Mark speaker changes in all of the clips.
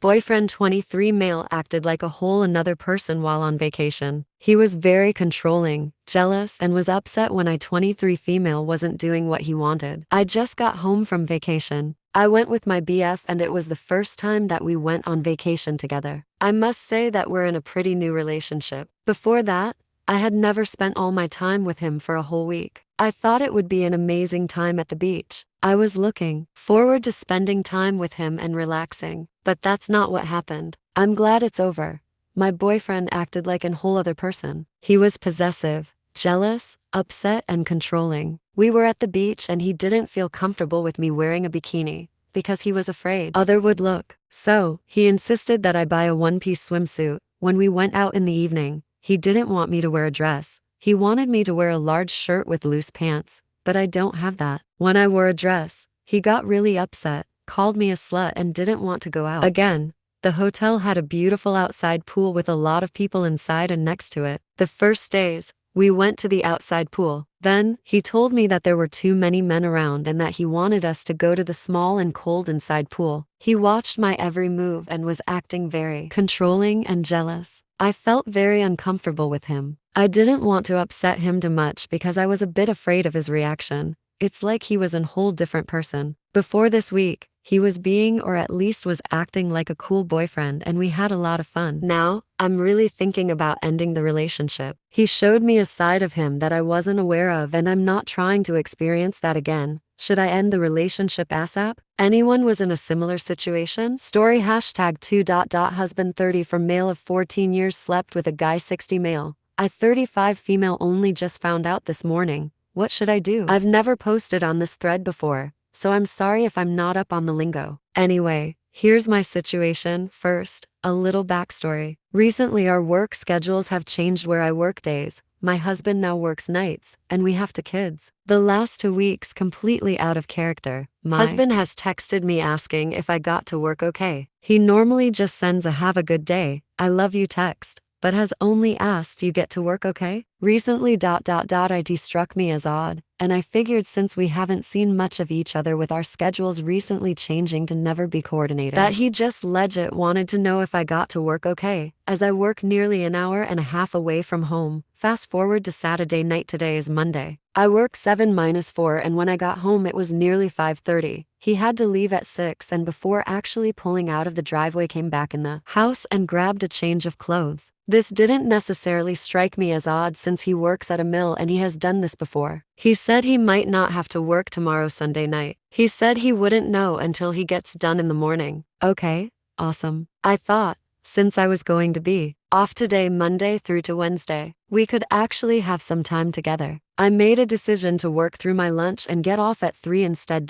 Speaker 1: Boyfriend 23 male acted like a whole another person while on vacation. He was very controlling, jealous, and was upset when I 23 female wasn't doing what he wanted. I just got home from vacation. I went with my BF and it was the first time that we went on vacation together. I must say that we're in a pretty new relationship. Before that, I had never spent all my time with him for a whole week. I thought it would be an amazing time at the beach. I was looking forward to spending time with him and relaxing, but that's not what happened. I'm glad it's over. My boyfriend acted like a whole other person. He was possessive, jealous, upset, and controlling. We were at the beach and he didn't feel comfortable with me wearing a bikini because he was afraid other would look. So, he insisted that I buy a one-piece swimsuit. When we went out in the evening, he didn't want me to wear a dress. He wanted me to wear a large shirt with loose pants, but I don't have that. When I wore a dress, he got really upset, called me a slut, and didn't want to go out again. The hotel had a beautiful outside pool with a lot of people inside and next to it. The first days, we went to the outside pool. Then, he told me that there were too many men around and that he wanted us to go to the small and cold inside pool. He watched my every move and was acting very controlling and jealous. I felt very uncomfortable with him. I didn't want to upset him too much because I was a bit afraid of his reaction. It's like he was a whole different person. Before this week, he was being, or at least was acting like a cool boyfriend, and we had a lot of fun. Now, I'm really thinking about ending the relationship. He showed me a side of him that I wasn't aware of, and I'm not trying to experience that again. Should I end the relationship ASAP? Anyone was in a similar situation? Story #2. Husband 30 from male of 14 years slept with a guy 60 male. I 35 female only just found out this morning. What should I do? I've never posted on this thread before, so I'm sorry if I'm not up on the lingo. Anyway, here's my situation. First, a little backstory. Recently our work schedules have changed where I work days. My husband now works nights, and we have 2 kids. The last 2 weeks completely out of character. My husband has texted me asking if I got to work okay. He normally just sends a "have a good day, I love you" text, but has only asked "you get to work okay?" Recently it struck me as odd, and I figured since we haven't seen much of each other with our schedules recently changing to never be coordinated, that he just legit wanted to know if I got to work okay, as I work nearly an hour and a half away from home. Fast forward to Saturday night. Today is Monday. I work 7-4 and when I got home it was nearly 5:30. He had to leave at 6 and before actually pulling out of the driveway came back in the house and grabbed a change of clothes. This didn't necessarily strike me as odd since he works at a mill and he has done this before. He said he might not have to work tomorrow Sunday night. He said he wouldn't know until he gets done in the morning. Okay, awesome. I thought, since I was going to be off today Monday through to Wednesday, we could actually have some time together. I made a decision to work through my lunch and get off at 3 instead.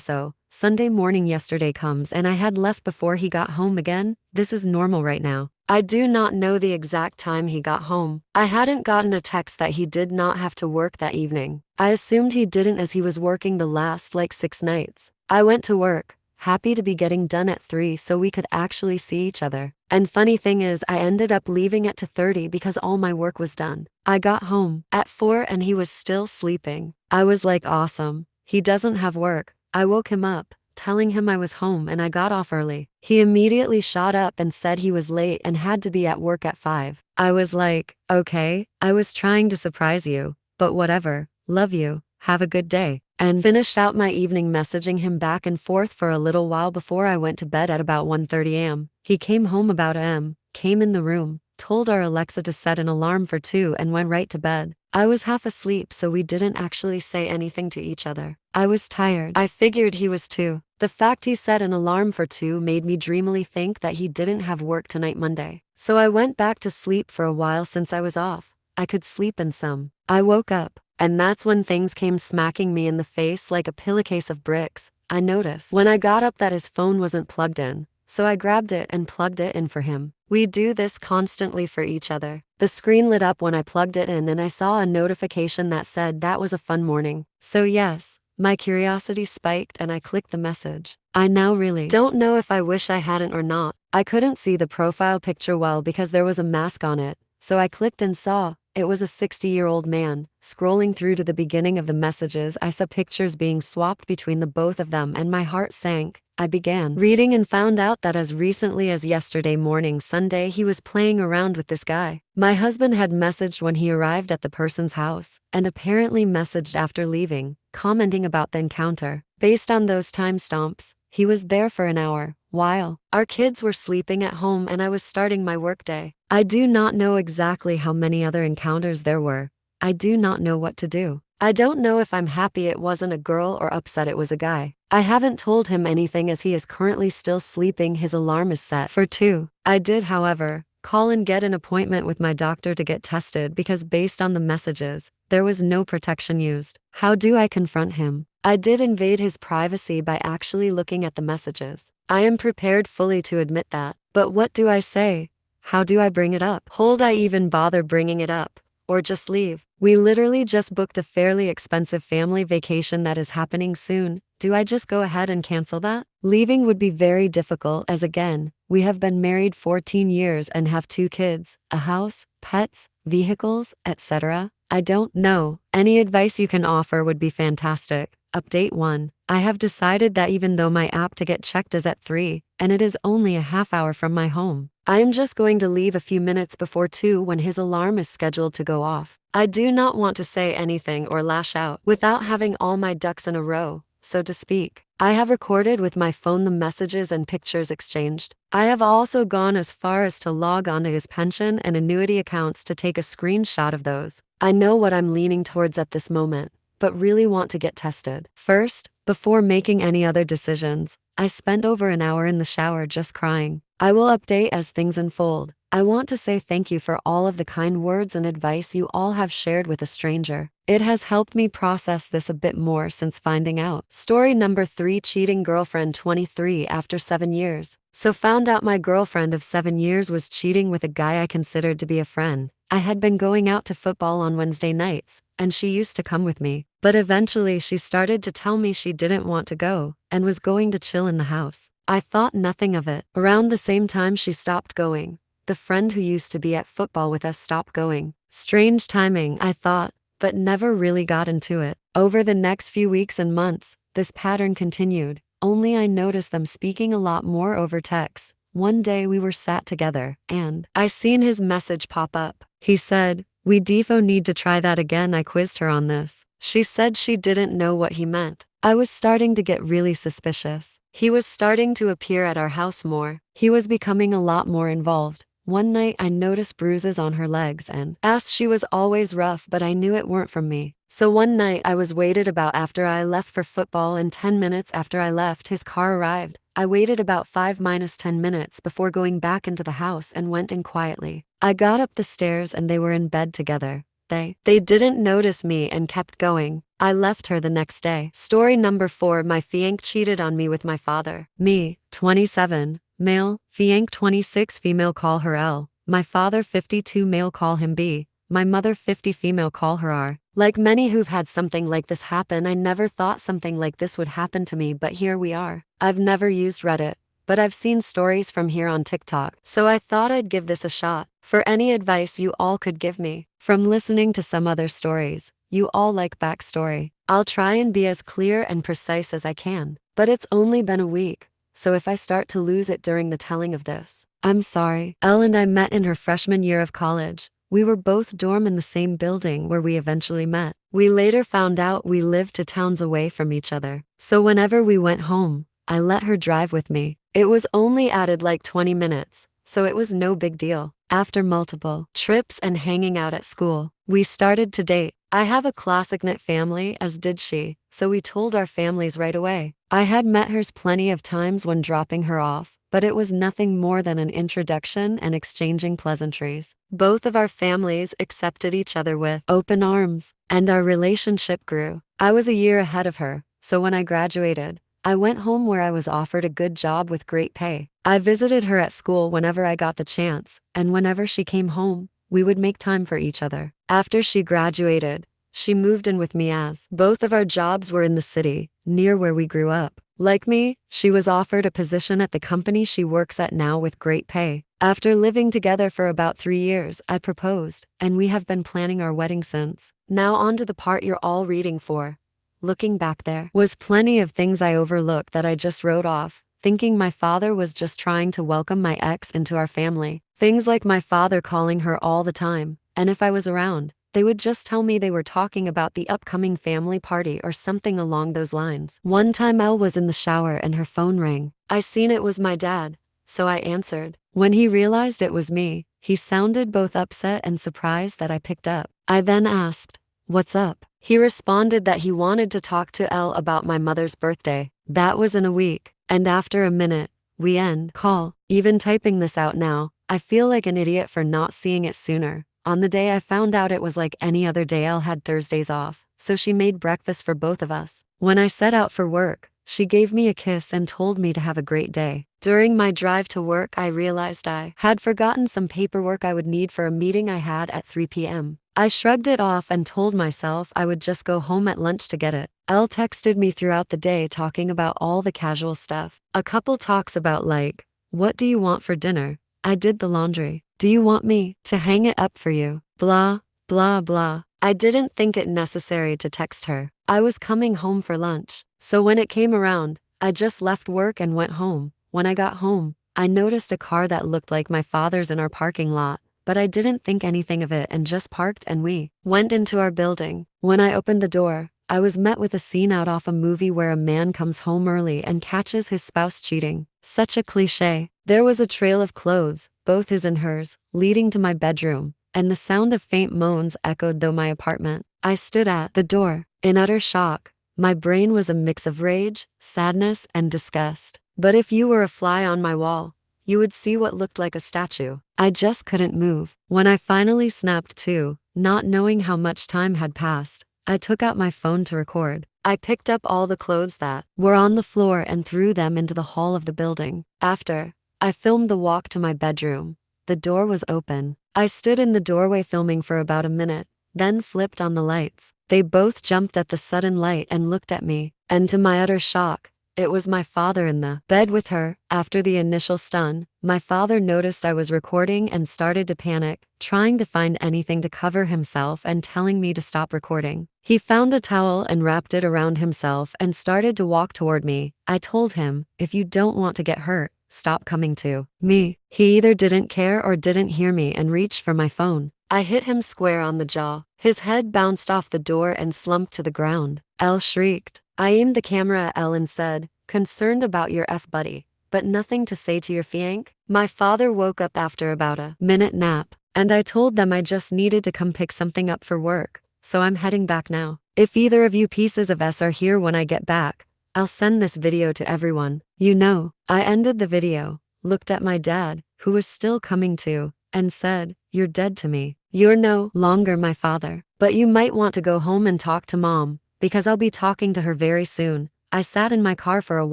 Speaker 1: So, Sunday morning yesterday comes and I had left before he got home again. This is normal right now. I do not know the exact time he got home. I hadn't gotten a text that he did not have to work that evening. I assumed he didn't as he was working the last 6 nights. I went to work, happy to be getting done at 3 so we could actually see each other. And funny thing is I ended up leaving at 2:30 because all my work was done. I got home at 4 and he was still sleeping. I was like, awesome. He doesn't have work. I woke him up, telling him I was home and I got off early. He immediately shot up and said he was late and had to be at work at 5. I was like, okay, I was trying to surprise you, but whatever, love you, have a good day. And finished out my evening messaging him back and forth for a little while before I went to bed at about 1:30 a.m. He came home about a.m., came in the room, told our Alexa to set an alarm for 2 and went right to bed. I was half asleep so we didn't actually say anything to each other. I was tired. I figured he was too. The fact he set an alarm for 2 made me dreamily think that he didn't have work tonight Monday. So I went back to sleep for a while since I was off. I could sleep in some. I woke up, and that's when things came smacking me in the face like a pillowcase of bricks. I noticed when I got up that his phone wasn't plugged in, so I grabbed it and plugged it in for him. We do this constantly for each other. The screen lit up when I plugged it in and I saw a notification that said that was a fun morning. So yes, my curiosity spiked and I clicked the message. I now really don't know if I wish I hadn't or not. I couldn't see the profile picture well because there was a mask on it, so I clicked and saw it was a 60-year-old man. Scrolling through to the beginning of the messages, I saw pictures being swapped between the both of them and my heart sank. I began reading and found out that as recently as yesterday morning, Sunday, he was playing around with this guy. My husband had messaged when he arrived at the person's house, and apparently messaged after leaving, commenting about the encounter. Based on those timestamps, he was there for an hour, while our kids were sleeping at home and I was starting my workday. I do not know exactly how many other encounters there were. I do not know what to do. I don't know if I'm happy it wasn't a girl or upset it was a guy. I haven't told him anything as he is currently still sleeping. His alarm is set for 2. I did, however, call and get an appointment with my doctor to get tested because based on the messages, there was no protection used. How do I confront him? I did invade his privacy by actually looking at the messages. I am prepared fully to admit that. But what do I say? How do I bring it up? Hold I even bother bringing it up? Or just leave? We literally just booked a fairly expensive family vacation that is happening soon. Do I just go ahead and cancel that? Leaving would be very difficult as again, we have been married 14 years and have 2 kids, a house, pets, vehicles, etc. I don't know. Any advice you can offer would be fantastic. Update 1. I have decided that even though my app to get checked is at 3, and it is only a half hour from my home, I am just going to leave a few minutes before 2 when his alarm is scheduled to go off. I do not want to say anything or lash out without having all my ducks in a row, so to speak. I have recorded with my phone the messages and pictures exchanged. I have also gone as far as to log onto his pension and annuity accounts to take a screenshot of those. I know what I'm leaning towards at this moment, but really want to get tested. First, before making any other decisions, I spent over an hour in the shower just crying. I will update as things unfold. I want to say thank you for all of the kind words and advice you all have shared with a stranger. It has helped me process this a bit more since finding out. Story number 3: cheating girlfriend 23 after 7 years. So found out my girlfriend of 7 years was cheating with a guy I considered to be a friend. I had been going out to football on Wednesday nights, and she used to come with me. But eventually she started to tell me she didn't want to go, and was going to chill in the house. I thought nothing of it. Around the same time she stopped going, the friend who used to be at football with us stopped going. Strange timing, I thought, but never really got into it. Over the next few weeks and months, this pattern continued, only I noticed them speaking a lot more over text. One day we were sat together, and I seen his message pop up. He said, "We defo need to try that again." I quizzed her on this. She said she didn't know what he meant. I was starting to get really suspicious. He was starting to appear at our house more. He was becoming a lot more involved. One night I noticed bruises on her legs and asked she was always rough, but I knew it weren't from me. So one night I was waited about after I left for football, and 10 minutes after I left his car arrived. I waited about 5-10 minutes before going back into the house and went in quietly. I got up the stairs and they were in bed together. They didn't notice me and kept going. I left her the next day. Story number 4: my fiancé cheated on me with my father. Me, 27, male, fiancé 26, female, call her L. My father 52, male, call him B. My mother 50, female, call her R. Like many who've had something like this happen, I never thought something like this would happen to me, but here we are. I've never used Reddit, but I've seen stories from here on TikTok, so I thought I'd give this a shot. For any advice you all could give me, from listening to some other stories, you all like backstory. I'll try and be as clear and precise as I can, but it's only been a week, so if I start to lose it during the telling of this, I'm sorry. Elle and I met in her freshman year of college. We were both dorm in the same building where we eventually met. We later found out we lived 2 towns away from each other, so whenever we went home, I let her drive with me. It was only added like 20 minutes, so it was no big deal. After multiple trips and hanging out at school, we started to date. I have a classic knit family, as did she, so we told our families right away. I had met hers plenty of times when dropping her off, but it was nothing more than an introduction and exchanging pleasantries. Both of our families accepted each other with open arms, and our relationship grew. I was a year ahead of her, so when I graduated, I went home where I was offered a good job with great pay. I visited her at school whenever I got the chance, and whenever she came home, we would make time for each other. After she graduated, she moved in with me as both of our jobs were in the city, near where we grew up. Like me, she was offered a position at the company she works at now with great pay. After living together for about 3 years, I proposed, and we have been planning our wedding since. Now on to the part you're all reading for. Looking back, there was plenty of things I overlooked that I just wrote off, thinking my father was just trying to welcome my ex into our family. Things like my father calling her all the time, and if I was around, they would just tell me they were talking about the upcoming family party or something along those lines. One time Elle was in the shower and her phone rang. I seen it was my dad, so I answered. When he realized it was me, he sounded both upset and surprised that I picked up. I then asked, "What's up?" He responded that he wanted to talk to Elle about my mother's birthday. That was in a week, and after a minute, we end call. Even typing this out now, I feel like an idiot for not seeing it sooner. On the day I found out, it was like any other day. Elle had Thursdays off, so she made breakfast for both of us. When I set out for work, she gave me a kiss and told me to have a great day. During my drive to work, I realized I had forgotten some paperwork I would need for a meeting I had at 3 p.m. I shrugged it off and told myself I would just go home at lunch to get it. Elle texted me throughout the day talking about all the casual stuff. A couple talks about like, "What do you want for dinner? I did the laundry. Do you want me to hang it up for you? Blah, blah, blah." I didn't think it necessary to text her. I was coming home for lunch, so when it came around, I just left work and went home. When I got home, I noticed a car that looked like my father's in our parking lot, but I didn't think anything of it and just parked and we went into our building. When I opened the door, I was met with a scene out of a movie where a man comes home early and catches his spouse cheating. Such a cliche. There was a trail of clothes, both his and hers, leading to my bedroom, and the sound of faint moans echoed through my apartment. I stood at the door, in utter shock. My brain was a mix of rage, sadness, and disgust. But if you were a fly on my wall, you would see what looked like a statue. I just couldn't move. When I finally snapped to, not knowing how much time had passed, I took out my phone to record. I picked up all the clothes that were on the floor and threw them into the hall of the building. After, I filmed the walk to my bedroom. The door was open. I stood in the doorway filming for about a minute, then flipped on the lights. They both jumped at the sudden light and looked at me, and to my utter shock, it was my father in the bed with her. After the initial stun, my father noticed I was recording and started to panic, trying to find anything to cover himself and telling me to stop recording. He found a towel and wrapped it around himself and started to walk toward me. I told him, "If you don't want to get hurt, stop coming to me." He either didn't care or didn't hear me and reached for my phone. I hit him square on the jaw. His head bounced off the door and slumped to the ground. Elle shrieked. I aimed the camera at Elle and said, "Concerned about your buddy, but nothing to say to your fianc?" My father woke up after about a minute nap, and I told them I just needed to come pick something up for work, so I'm heading back now. If either of you pieces of are here when I get back, I'll send this video to everyone. You know. I ended the video, looked at my dad, who was still coming to, and said, "You're dead to me. You're no longer my father. But you might want to go home and talk to mom, because I'll be talking to her very soon." I sat in my car for a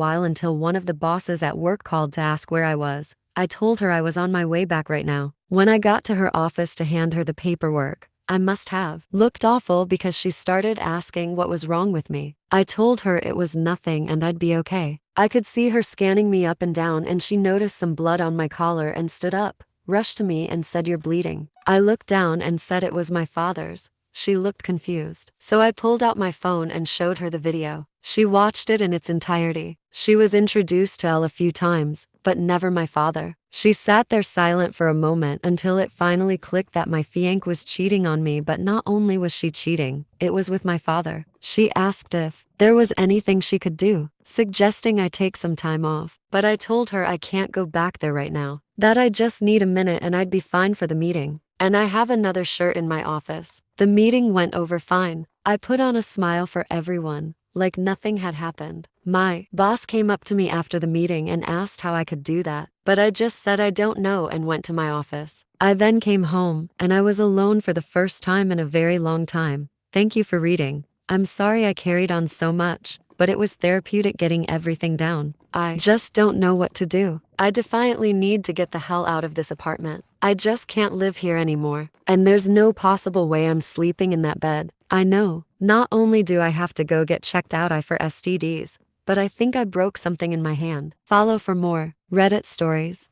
Speaker 1: while until one of the bosses at work called to ask where I was. I told her I was on my way back right now. When I got to her office to hand her the paperwork, I must have looked awful because she started asking what was wrong with me. I told her it was nothing and I'd be okay. I could see her scanning me up and down, and she noticed some blood on my collar and stood up, rushed to me and said, "You're bleeding." I looked down and said it was my father's. She looked confused. So I pulled out my phone and showed her the video. She watched it in its entirety. She was introduced to Elle a few times, but never my father. She sat there silent for a moment until it finally clicked that my fianc was cheating on me, but not only was she cheating, it was with my father. She asked if there was anything she could do, suggesting I take some time off. But I told her I can't go back there right now, that I just need a minute and I'd be fine for the meeting. And I have another shirt in my office. The meeting went over fine. I put on a smile for everyone, like nothing had happened. My boss came up to me after the meeting and asked how I could do that, but I just said I don't know and went to my office. I then came home, and I was alone for the first time in a very long time. Thank you for reading. I'm sorry I carried on so much, but it was therapeutic getting everything down. I just don't know what to do. I defiantly need to get the hell out of this apartment. I just can't live here anymore, and there's no possible way I'm sleeping in that bed. I know, not only do I have to go get checked out for STDs, but I think I broke something in my hand. Follow for more Reddit stories.